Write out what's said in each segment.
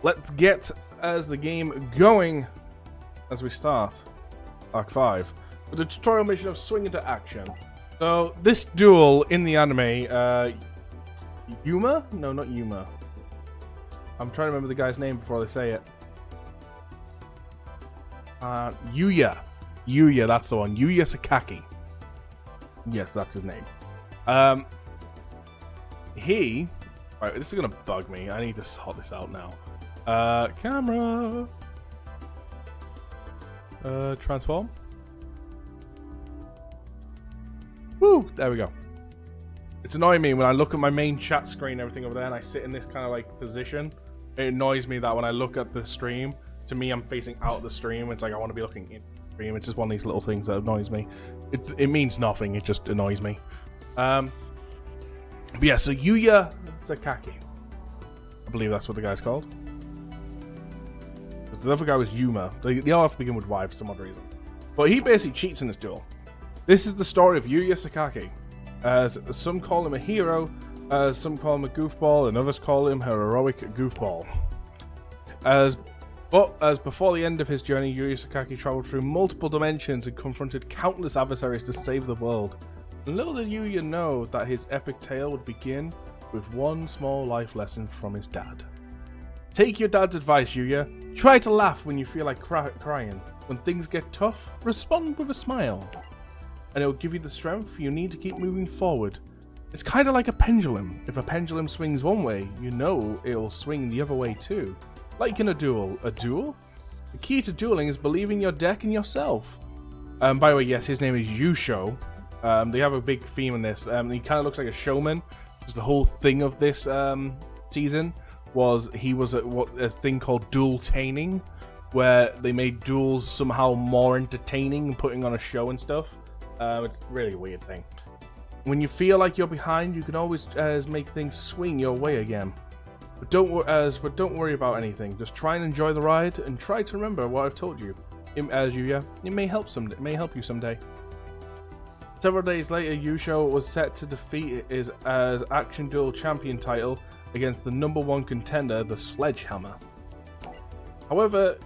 let's get as the game going as we start Arc 5 with the tutorial mission of swing into action. So this duel in the anime, Yuma? No, not Yuma. I'm trying to remember the guy's name before they say it. Yuya. Yuya, that's the one. Yuya Sakaki. Yes, that's his name. Right, this is gonna bug me. I need to sort this out now. Camera. Transform. Woo! There we go. It's annoying me when I look at my main chat screen, everything over there, and I sit in this kind of like position. It annoys me that when I look at the stream, to me, I'm facing out the stream. It's like I want to be looking in the stream. It's just one of these little things that annoys me. It means nothing. It just annoys me. But yeah, so Yuya Sakaki. I believe that's what the guy's called. The other guy was Yuma. They all have to begin with Y for some odd reason. But he basically cheats in this duel. This is the story of Yuya Sakaki. As some call him a hero, as some call him a goofball, and others call him a heroic goofball. But as before the end of his journey, Yuya Sakaki traveled through multiple dimensions and confronted countless adversaries to save the world. And little did Yuya know that his epic tale would begin with one small life lesson from his dad. Take your dad's advice, Yuya. Try to laugh when you feel like crying. When things get tough, respond with a smile. And it will give you the strength you need to keep moving forward. It's kind of like a pendulum. If a pendulum swings one way, you know it will swing the other way too. Like in a duel. A duel? The key to dueling is believing your deck and yourself. By the way, yes, his name is Yusho. They have a big theme in this. He kind of looks like a showman. Because the whole thing of this season was he was a thing called duel-taining, where they made duels somehow more entertaining and putting on a show and stuff. It's really a weird thing. When you feel like you're behind, you can always make things swing your way again. But don't worry about anything. Just try and enjoy the ride, and try to remember what I've told you. As Yuya, it may help you someday. Several days later, Yusho was set to defeat his Action Duel Champion title against the #1 contender, the Sledgehammer. However,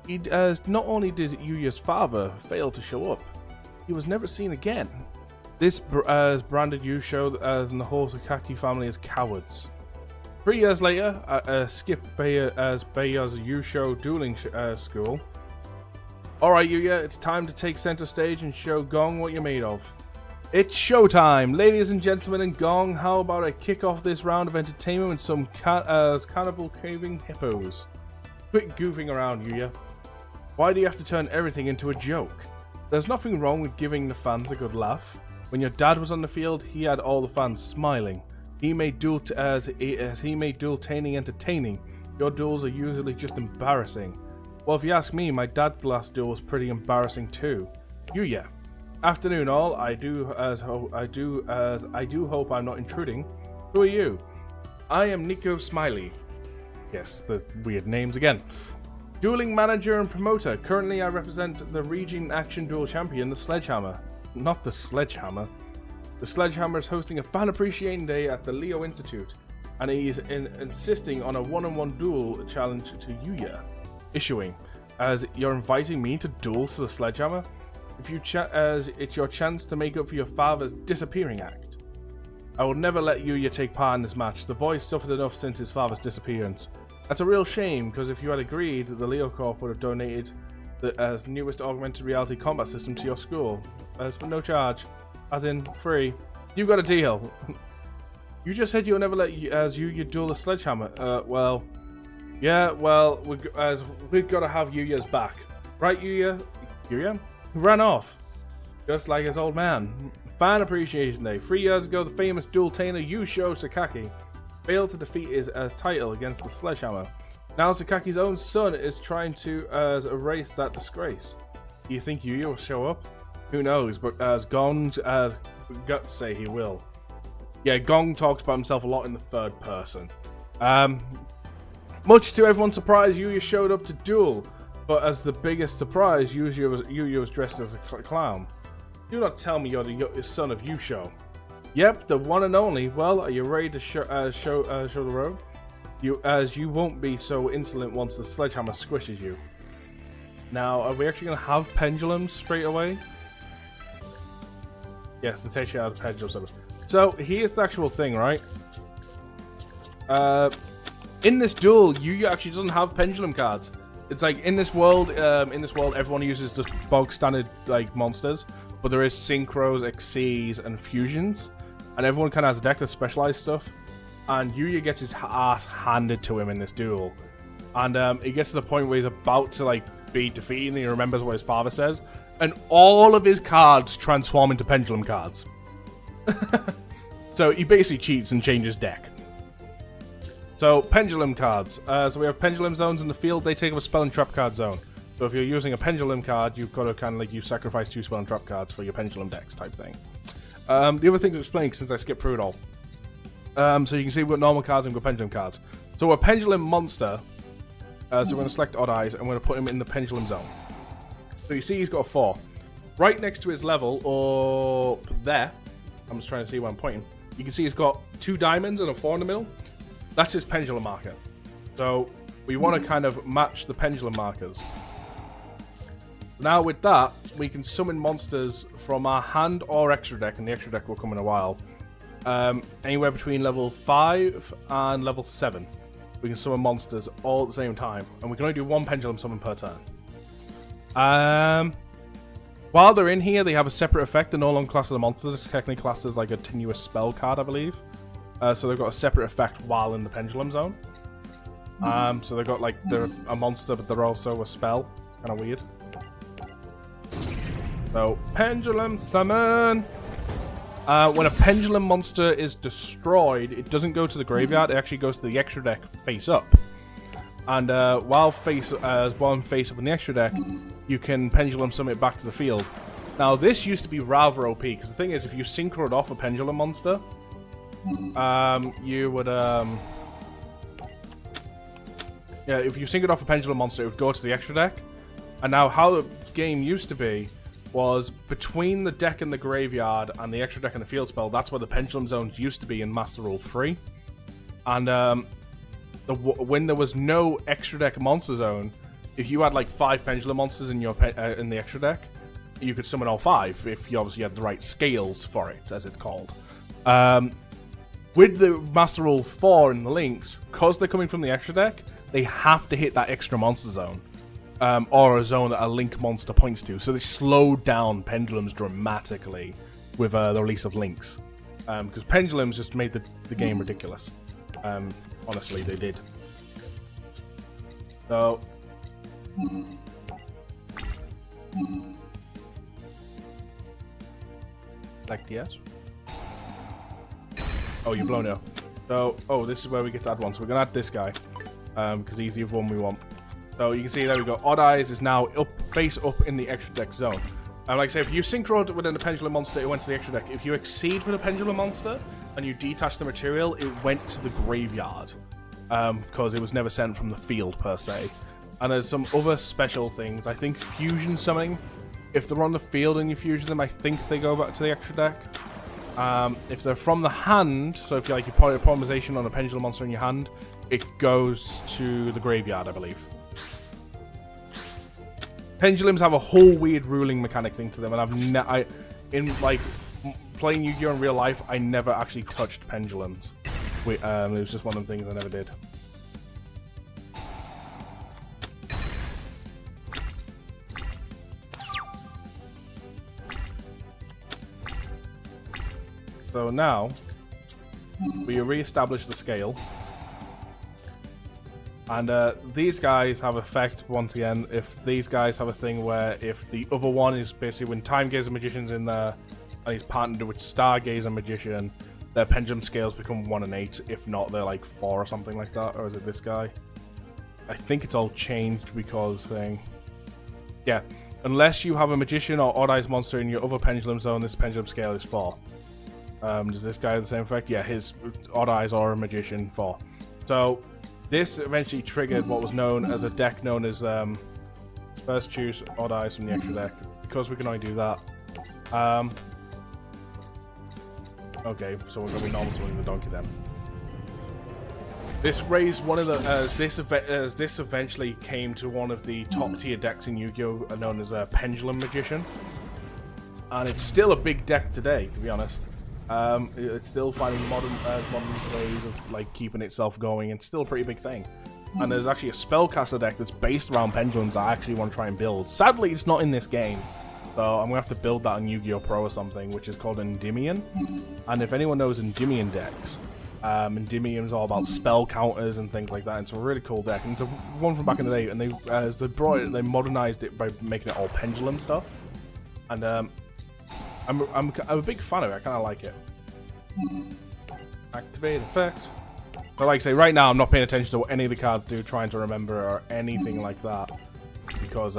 not only did Yuya's father fail to show up, he was never seen again. This branded Yusho and the whole Sakaki family as cowards. 3 years later, Skip Bayer's Yusho dueling school. Alright Yuya, it's time to take center stage and show Gong what you're made of. It's showtime! Ladies and gentlemen, and Gong, how about I kick off this round of entertainment with some cannibal caving hippos? Quit goofing around, Yuya. Why do you have to turn everything into a joke? There's nothing wrong with giving the fans a good laugh. When your dad was on the field, he had all the fans smiling. He made duel-taining entertaining. Your duels are usually just embarrassing. Well, if you ask me, my dad's last duel was pretty embarrassing too. Yuya. Afternoon all, I do hope I'm not intruding. Who are you? I am Nico Smiley. Yes, the weird names again. Dueling manager and promoter. Currently I represent the region action duel champion, the Sledgehammer. Not the Sledgehammer. The Sledgehammer is hosting a fan appreciation day at the Leo Institute, and he is insisting on a one-on-one duel challenge to Yuya. Issuing, as you're inviting me to duel to the Sledgehammer? If you it's your chance to make up for your father's disappearing act. I will never let Yuya take part in this match. The boy suffered enough since his father's disappearance. That's a real shame, because if you had agreed, the Leo Corp would have donated the newest augmented reality combat system to your school. As for no charge. As in, free. You've got a deal. You just said you'll never let Yuya duel the Sledgehammer. Well... Yeah, well, we've got to have Yuya's back. Right, Yuya? Yuya? He ran off. Just like his old man. Fan Appreciation Day. 3 years ago, the famous duel-tainer Yusho Sakaki failed to defeat his tile against the Sledgehammer. Now Sakaki's own son is trying to erase that disgrace. Do you think Yuya will show up? Who knows, but as Gong's guts say he will. Yeah, Gong talks about himself a lot in the third person. Much to everyone's surprise, Yuya showed up to duel, but as the biggest surprise, Yuya was dressed as a clown. Do not tell me you're the son of Yusho. Yep, the one and only. Well, are you ready to show the road? you won't be so insolent once the sledgehammer squishes you. Now, are we actually going to have pendulums straight away? Yes, it takes you out of pendulums. So, here's the actual thing, right? In this duel, Yu actually doesn't have pendulum cards. It's like, in this world, everyone uses just bog standard, like, monsters. But there is synchros, exceeds, and fusions. And everyone kind of has a deck of specialized stuff. And Yuya gets his ass handed to him in this duel. And he gets to the point where he's about to, like, be defeated, and he remembers what his father says. And all of his cards transform into pendulum cards. So he basically cheats and changes deck. So, pendulum cards. So we have pendulum zones in the field. They take up a spell and trap card zone. So if you're using a pendulum card, you've got to kind of like, you sacrifice 2 spell and trap cards for your pendulum decks type thing. The other thing to explain, since I skipped through it all. So you can see we've got normal cards and we've got pendulum cards. So a pendulum monster. So we're going to select Odd Eyes and we're going to put him in the pendulum zone. So you see he's got a 4. Right next to his level, or there, I'm just trying to see where I'm pointing. You can see he's got 2 diamonds and a 4 in the middle. That's his pendulum marker. So we want to kind of match the pendulum markers. Now with that, we can summon monsters from our hand or extra deck, and the extra deck will come in a while. Anywhere between level 5 and level 7. We can summon monsters all at the same time. And we can only do 1 pendulum summon per turn. While they're in here, they have a separate effect. They're no longer classed as a monster. They're technically classed as like a tenuous spell card, I believe. So they've got a separate effect while in the pendulum zone. So they've got like, they're a monster, but they're also a spell. Kind of weird. So, pendulum summon! When a pendulum monster is destroyed, it doesn't go to the graveyard, it actually goes to the extra deck face up. And while face up in the extra deck, you can pendulum summon it back to the field. Now, this used to be rather OP, because the thing is, if you synchroed off a pendulum monster, you would, yeah, if you synchroed off a pendulum monster, it would go to the extra deck. And now, how the game used to be was between the deck and the graveyard and the extra deck and the field spell. That's where the pendulum zones used to be in Master Rule 3. And when there was no extra deck monster zone, if you had like 5 pendulum monsters in your in the extra deck, you could summon all 5 if you obviously had the right scales for it, as it's called. With the Master Rule 4 in the links, because they're coming from the extra deck, they have to hit that extra monster zone. Or a zone that a link monster points to. So they slowed down pendulums dramatically with the release of links. Because pendulums just made the game ridiculous. Honestly, they did. So... Like yes? Oh, you've blown it up. So, oh, this is where we get to add one. So we're going to add this guy. Because he's the other one we want. So you can see there we go. Odd Eyes is now face up in the extra deck zone. And like I say, if you synchroed within a pendulum monster, it went to the extra deck. If you exceed with a pendulum monster and you detach the material, it went to the graveyard. Because it was never sent from the field per se. And there's some other special things. I think fusion summoning. If they're on the field and you fusion them, I think they go back to the extra deck. If they're from the hand, so if you like you put a polymerization on a pendulum monster in your hand, it goes to the graveyard, I believe. Pendulums have a whole weird ruling mechanic thing to them, and in like playing Yu-Gi-Oh in real life, I never actually touched pendulums. It was just one of the things I never did. So now we re-establish the scale. And these guys have effect, once again, if these guys have a thing where if the other one is basically when Timegazer Magician's in there and he's partnered with Stargazer Magician, their pendulum scales become 1 and 8. If not, they're like 4 or something like that. Or is it this guy? I think it's all changed because thing. Yeah. Unless you have a Magician or Odd Eyes monster in your other pendulum zone, this pendulum scale is 4. Does this guy have the same effect? Yeah, his Odd Eyes or a Magician 4. So... this eventually triggered what was known as a deck known as first choose Odd Eyes from the extra deck. Because we can only do that. Okay, so we're going to be normal summoning the donkey then. This raised one of the this eventually came to one of the top tier decks in Yu-Gi-Oh, known as a Pendulum Magician, and it's still a big deck today. To be honest, it's still finding modern ways of like keeping itself going, and still a pretty big thing. And there's actually a spellcaster deck that's based around pendulums I actually want to try and build. Sadly, it's not in this game, so I'm gonna have to build that in Yu-Gi-Oh Pro or something, which is called Endymion. And if anyone knows Endymion decks. Endymion's all about spell counters and things like that. It's a really cool deck, and it's a one from back in the day. And they modernized it by making it all pendulum stuff. And I'm a big fan of it. I kind of like it. Activate effect. But like I say, right now I'm not paying attention to what any of the cards do, trying to remember or anything like that, because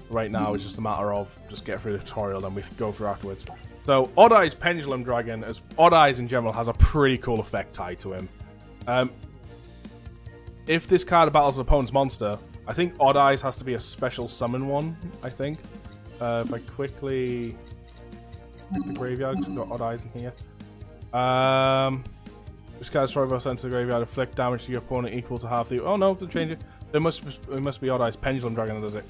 right now it's just a matter of just get through the tutorial, then we can go through afterwards. So, Odd Eye's Pendulum Dragon, as Odd Eyes in general, has a pretty cool effect tied to him. If this card battles an opponent's monster, I think Odd Eyes has to be a special summon one, I think. If I quickly... the graveyard, we've got Odd Eyes in here. This card's throw sent to the graveyard, inflict damage to your opponent equal to half the... Oh no, to change it. It must be Odd Eyes Pendulum Dragon that does it.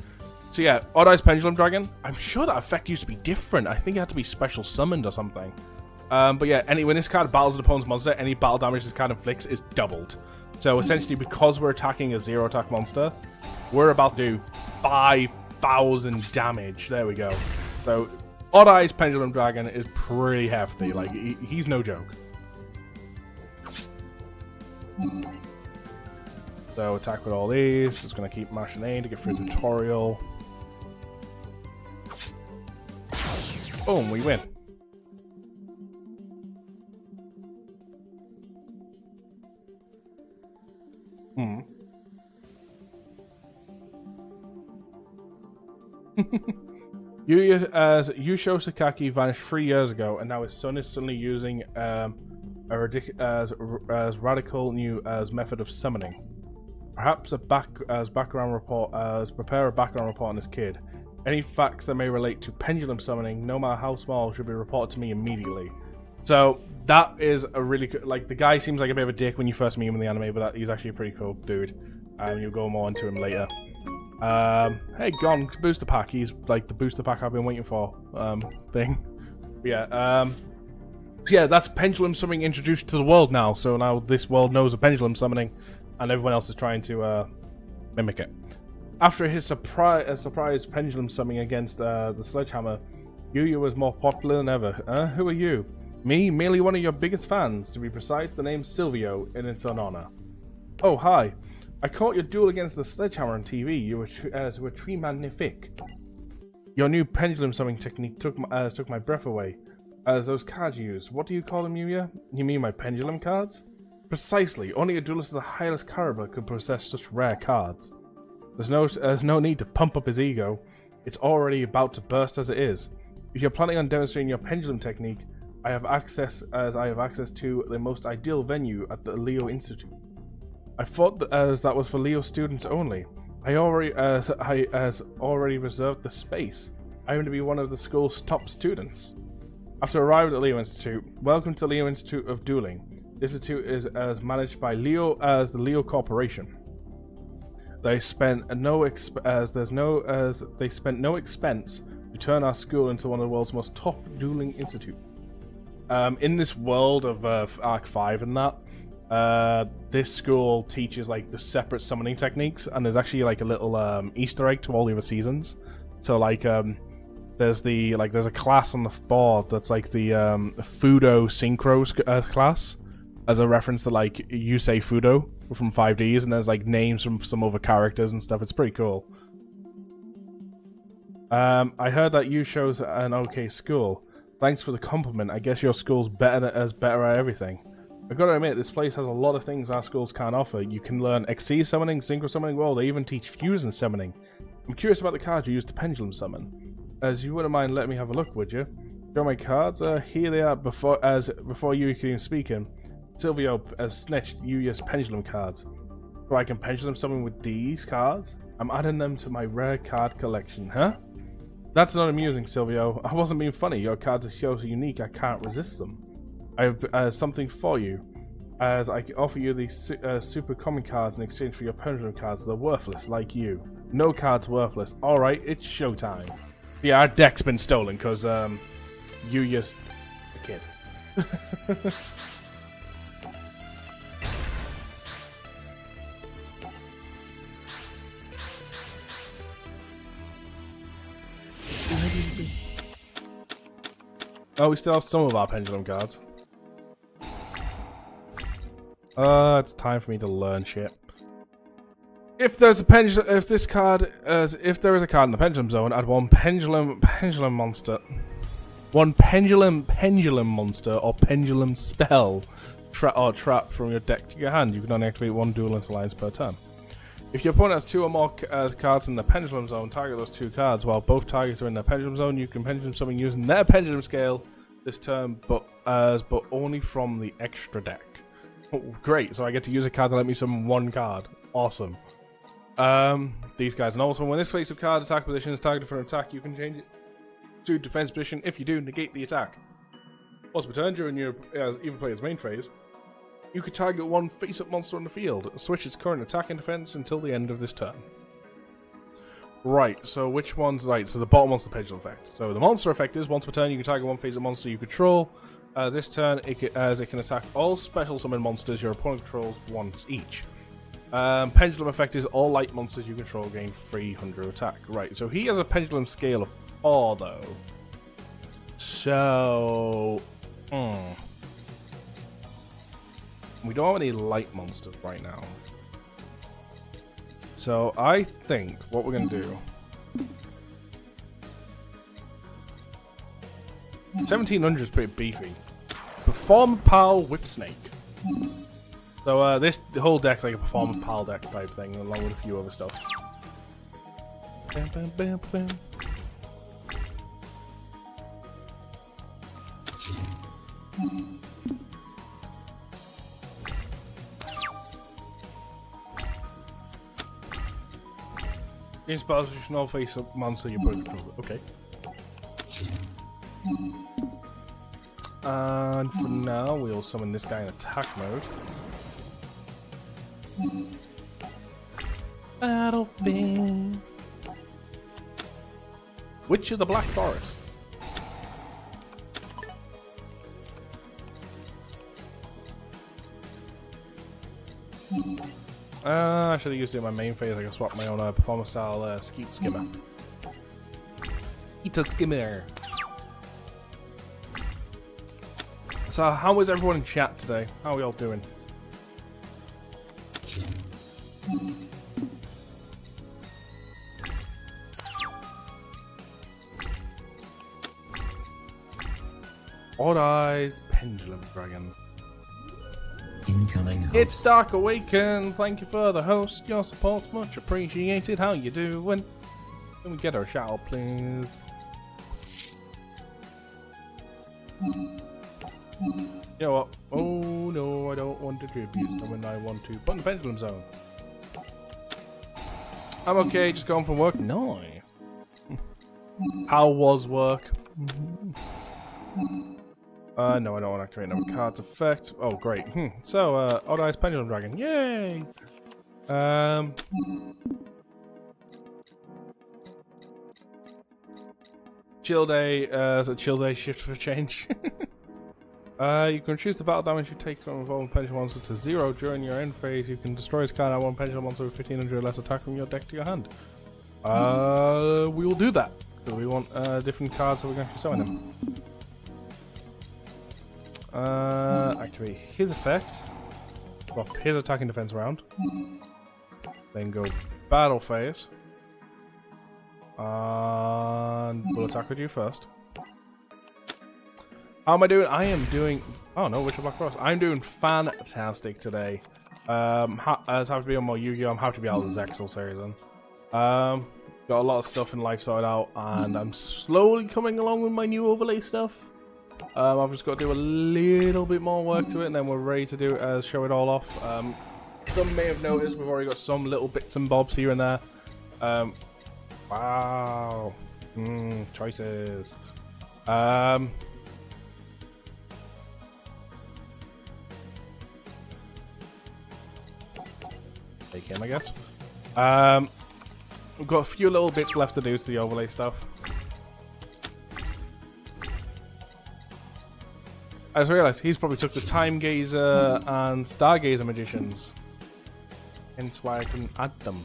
So yeah, Odd Eye's Pendulum Dragon, I'm sure that effect used to be different. I think it had to be special summoned or something. But yeah, when this card battles an opponent's monster, any battle damage this card inflicts is doubled. So essentially, because we're attacking a 0-attack monster, we're about to do 5,000 damage. There we go. So Odd Eye's Pendulum Dragon is pretty hefty. Like, he's no joke. So attack with all these. It's going to keep mashing A to get through the tutorial. Boom, we win. Yusho Sakaki vanished 3 years ago, and now his son is suddenly using a radical new method of summoning. Perhaps prepare a background report on this kid. Any facts that may relate to pendulum summoning, no matter how small, should be reported to me immediately. So that is a really good, like, the guy seems like a bit of a dick when you first meet him in the anime, but he's actually a pretty cool dude. You'll go more into him later. Hey, Gon, booster pack. He's like the booster pack I've been waiting for. Thing. Yeah. Yeah, that's pendulum summoning introduced to the world now. So now this world knows of pendulum summoning, and everyone else is trying to mimic it. After his surprise pendulum summoning against the sledgehammer, Yuya was more popular than ever. Who are you? Me, merely one of your biggest fans. To be precise, the name's Silvio, and it's an honor. Oh, hi. I caught your duel against the sledgehammer on TV. You were très magnifique. Your new pendulum summoning technique took my breath away. As those cards you use, what do you call them, Yuya? You mean my pendulum cards? Precisely. Only a duelist of the highest caliber could possess such rare cards. There's no need to pump up his ego. It's already about to burst as it is. If you're planning on demonstrating your pendulum technique, I have access to the most ideal venue at the Leo Institute. I thought that was for Leo students only. I already reserved the space. I aim to be one of the school's top students. After arriving at Leo Institute, welcome to the Leo Institute of Dueling. The institute is managed by Leo as the Leo Corporation. They spent no expense to turn our school into one of the world's most top dueling institutes. In this world of Arc 5 and that, this school teaches like the separate summoning techniques, and there's actually like a little Easter egg to all the other seasons. So like there's a class on the board that's like the Fudo Synchro class, as a reference to like Yusei Fudo from 5Ds, and there's like names from some other characters and stuff. It's pretty cool. I heard that you show's an okay school. Thanks for the compliment. I guess your school's better at everything. I've got to admit, this place has a lot of things our schools can't offer. You can learn Xyz summoning, Synchro summoning, well, they even teach fusion summoning. I'm curious about the cards you used to pendulum summon. As you wouldn't mind letting me have a look, would you? Show my cards? Here they are before you can even speak in. Silvio has snatched Yuya's pendulum cards. So I can pendulum summon with these cards? I'm adding them to my rare card collection, huh? That's not amusing, Silvio. I wasn't being funny. Your cards are so unique I can't resist them. I have something for you. as I can offer you these super common cards in exchange for your pendulum cards. They're worthless, like you. No cards worthless. Alright, it's showtime. Yeah, our deck's been stolen, because, you just... a kid. Oh, we still have some of our pendulum cards. It's time for me to learn shit. If there's a pendulum, if there is a card in the pendulum zone, add one pendulum monster, one pendulum monster or pendulum spell, or trap from your deck to your hand. You can only activate one Duelist alliance per turn. If your opponent has 2 or more cards in the pendulum zone, target those 2 cards. While both targets are in the pendulum zone, you can pendulum something using their pendulum scale this turn, but only from the extra deck. Oh, great! So I get to use a card to let me summon 1 card. Awesome. These guys, and also when this face of card attack position is targeted for an attack, you can change it to defense position. If you do, negate the attack. Once per turn during your even player's main phase, you could target 1 face-up monster on the field. Switch its current attack and defense until the end of this turn. Right, so which one's right? So the bottom one's the pendulum effect. So the monster effect is once per turn you can target 1 face-up monster you control. This turn, it can attack all special summon monsters your opponent controls once each. Pendulum effect is all light monsters you control gain 300 attack. Right, so he has a pendulum scale of 4 though. So... we don't have any light monsters right now. So I think what we're going to do... 1700 is pretty beefy. Perform Pal Whip Snake. So the whole deck's like a Performance Pal deck type thing, along with a few other stuff. Bam, bam, bam, bam. In spells, you should not face a monster you put in control. Okay. And for now, we'll summon this guy in attack mode. Battlefield. Witch of the Black Forest. I should have used it in my main phase. I can swap my own performance style Skeet Skimmer. Skeet Skimmer. So, how is everyone in chat today? How are we all doing? Odd Eyes Pendulum Dragon. Incoming host. It's Dark Awaken. Thank you for the host. Your support's much appreciated. How you doing? Can we get her a shout out, please? You know what? Oh no, I don't want to tribute when I want to. Put in the pendulum zone. I'm okay, just going from work. Nice. How was work? No, I don't want to activate another card's effect. Oh, great. So, Odd Eyes Pendulum Dragon. Yay! Chill day, so chill day shift for change. You can choose the battle damage you take from involving pendulum monster to 0 during your end phase. You can destroy this card at 1 pendulum monster with 1500 or less attack from your deck to your hand. We will do that. So we want different cards so we're going to summon them. Activate his effect. Swap his attack and defense round. Then go battle phase. And we'll attack with you first. How am I doing? I am doing... Oh no, Witch of Black Forest. I'm doing fantastic today. As happy to be on my Yu-Gi-Oh! I'm happy to be out of the Zexal series then. Got a lot of stuff in life sorted out, and I'm slowly coming along with my new overlay stuff. I've just got to do a little bit more work to it, and then we're ready to do it, show it all off. Some may have noticed we've already got some little bits and bobs here and there. Wow. Choices. Take him, I guess. We've got a few little bits left to do to the overlay stuff. I just realised he's probably took the Time Gazer and Stargazer magicians. Hence why I couldn't add them.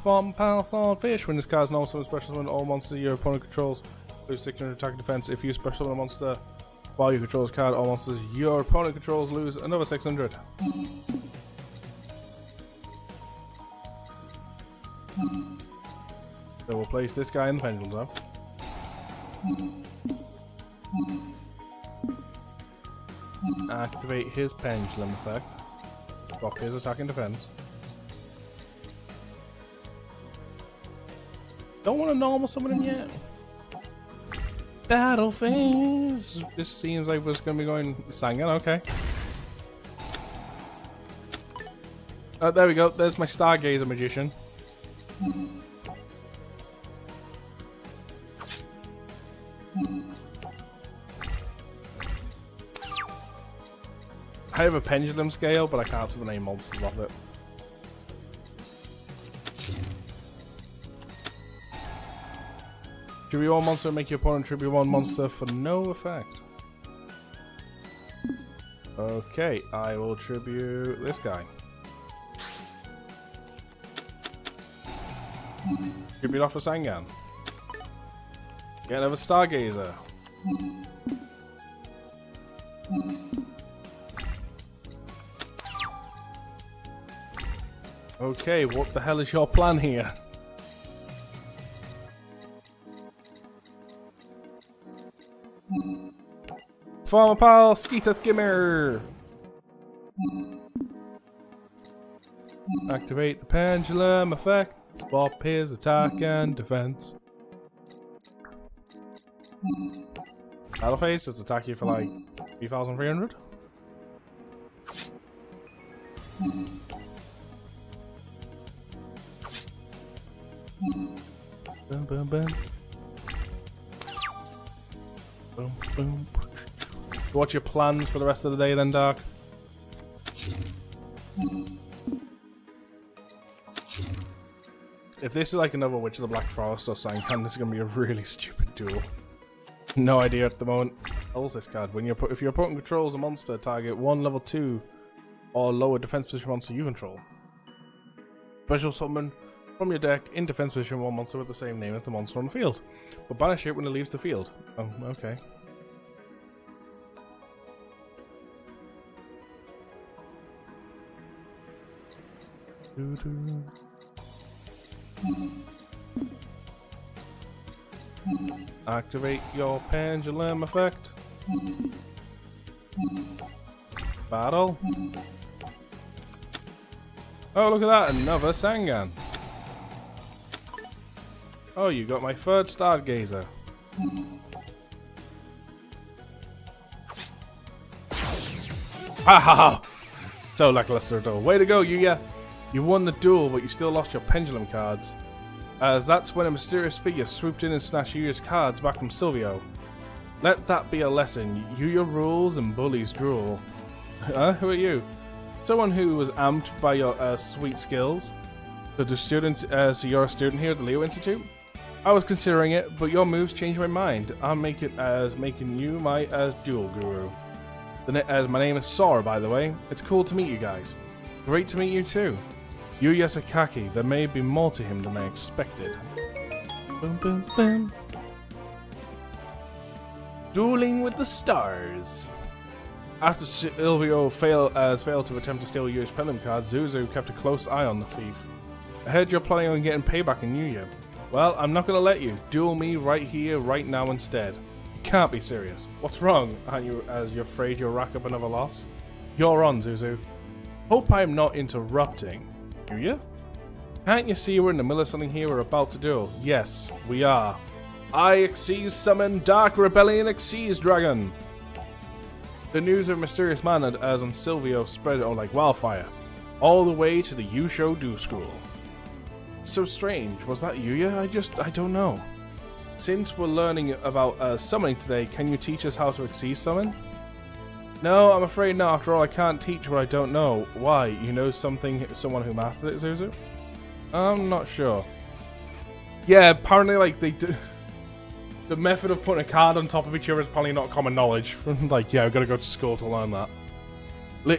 Farm Pal Thorn Fish. When this card's no summon special summon, all monsters your opponent controls lose 600 attack and defense. If you special summon a monster while you control this card, all monsters your opponent controls lose another 600. So we'll place this guy in the pendulum zone. Activate his pendulum effect. Drop his attack and defense. Don't want to normal summon him yet. Battle phase. This seems like we're going to be going Sangan. Okay. There we go. There's my Stargazer magician. I have a pendulum scale, but I can't summon any monsters off it. Tribute 1 monster, make your opponent tribute 1 monster for no effect. Okay, I will tribute this guy. Tribute off a Sangan. Get another Stargazer. Okay, what the hell is your plan here? Farmer Pal, Skeeteth Gimmer! Activate the pendulum effect. Swap his attack and defense. Battle phase, does attack you for like 3,300? Boom, boom, boom. Boom, boom. What's your plans for the rest of the day then, Dark? If this is like another Witch of the Black Forest or Sankan, this is going to be a really stupid duel. No idea at the moment. Holds this card. If your opponent controls a monster, target 1 level 2 or lower defense position monster you control. Special summon from your deck in defense position 1 monster with the same name as the monster on the field, but banish it when it leaves the field. Oh, okay. Activate your pendulum effect. Battle. Oh, look at that, another Sangan. Oh, you got my third Stargazer. Ha ha ha! So lackluster duel. Way to go, Yuya! You won the duel, but you still lost your pendulum cards. As that's when a mysterious figure swooped in and snatched Yuya's cards back from Silvio. Let that be a lesson. Yuya rules and bullies drool. Huh? Who are you? Someone who was amped by your sweet skills. So you're a student here at the Leo Institute? I was considering it, but your moves changed my mind. I'll make it as making you my duel guru. My name is Sora, by the way. It's cool to meet you guys. Great to meet you too. Yuya Sakaki, there may be more to him than I expected. Boom, boom, boom. Dueling with the Stars. After Silvio failed to attempt to steal Yuya's pendulum card, Zuzu kept a close eye on the thief. I heard you're planning on getting payback on Yuya. Well, I'm not gonna let you. Duel me right here, right now instead. You can't be serious. What's wrong? Aren't you as you're afraid you'll rack up another loss? You're on, Zuzu. Hope I'm not interrupting. Yuya? Can't you see we're in the middle of something here we're about to do? Yes, we are. I Xyz summon Dark Rebellion Xyz Dragon. The news of a mysterious man as on Silvio spread like wildfire, all the way to the Yusho Do School. So strange, was that Yuya? I don't know. Since we're learning about summoning today, can you teach us how to Xyz summon? No, I'm afraid not. After all, I can't teach what I don't know. Why? You know someone who mastered it, Zuzu? I'm not sure. Yeah, apparently, like, they do... The method of putting a card on top of each other is probably not common knowledge. Like, yeah, I've got to go to school to learn that.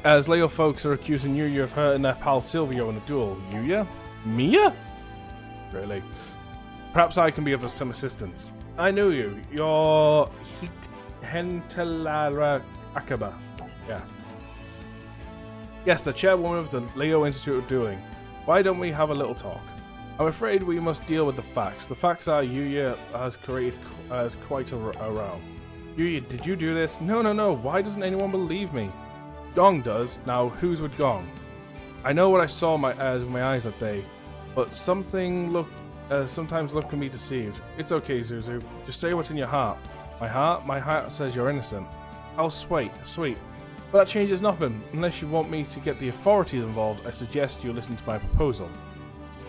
As Leo folks are accusing Yuya of hurting their pal Silvio in a duel. Yuya? Mia? Really? Perhaps I can be of some assistance. I knew you. You're... Hentelara Akaba. Yeah. Yes, the chairwoman of the Leo Institute of Dueling. Why don't we have a little talk? I'm afraid we must deal with the facts. The facts are Yuya has created quite a row. Yuya, did you do this? No. Why doesn't anyone believe me? Gong does. Now, who's with Gong? I know what I saw with my eyes that day, but sometimes look can be deceived. It's okay, Zuzu. Just say what's in your heart. My heart? My heart says you're innocent. Oh, sweet. But that changes nothing. Unless you want me to get the authorities involved, I suggest you listen to my proposal.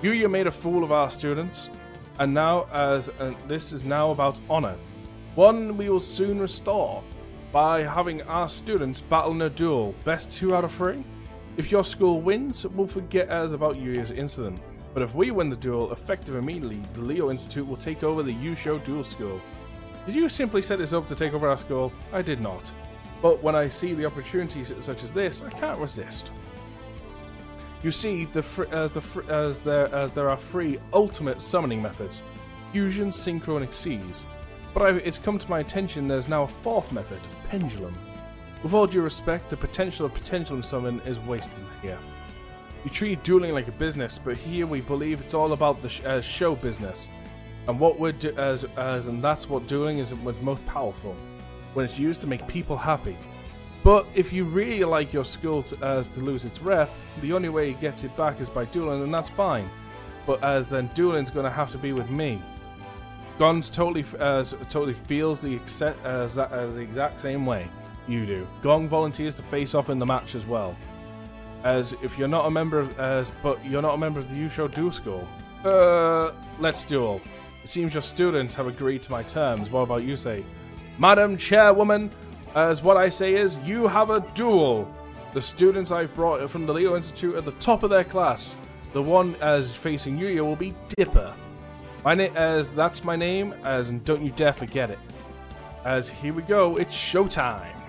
Yuya made a fool of our students, and now this is now about honor. One we will soon restore by having our students battle in a duel. Best 2 out of 3. If your school wins, we'll forget about Yuya's incident. But if we win the duel, effective immediately, the Leo Institute will take over the Yusho Duel School. Did you simply set this up to take over our school? I did not. But when I see the opportunities such as this, I can't resist. You see, as there are 3 ultimate summoning methods: fusion, synchro, and exceeds. But it's come to my attention there's now a 4th method: pendulum. With all due respect, the potential of pendulum summon is wasted here. You treat dueling like a business, but here we believe it's all about the show business, and what we're and that's what dueling is most powerful, when it's used to make people happy. But if you really like your school to lose its rep, the only way it gets it back is by dueling, and that's fine. But then dueling's going to have to be with me. Gon's totally feels the exact same way you do. Gong volunteers to face off in the match as well. As if you're not a member of, but you're not a member of the Yusho Duel School. Let's duel. It seems your students have agreed to my terms. What about you say? Madam Chairwoman, as what I say is, you have a duel. The students I've brought from the Leo Institute at the top of their class. The one as facing Yuya will be Dipper. That's my name, and don't you dare forget it. As here we go, it's showtime.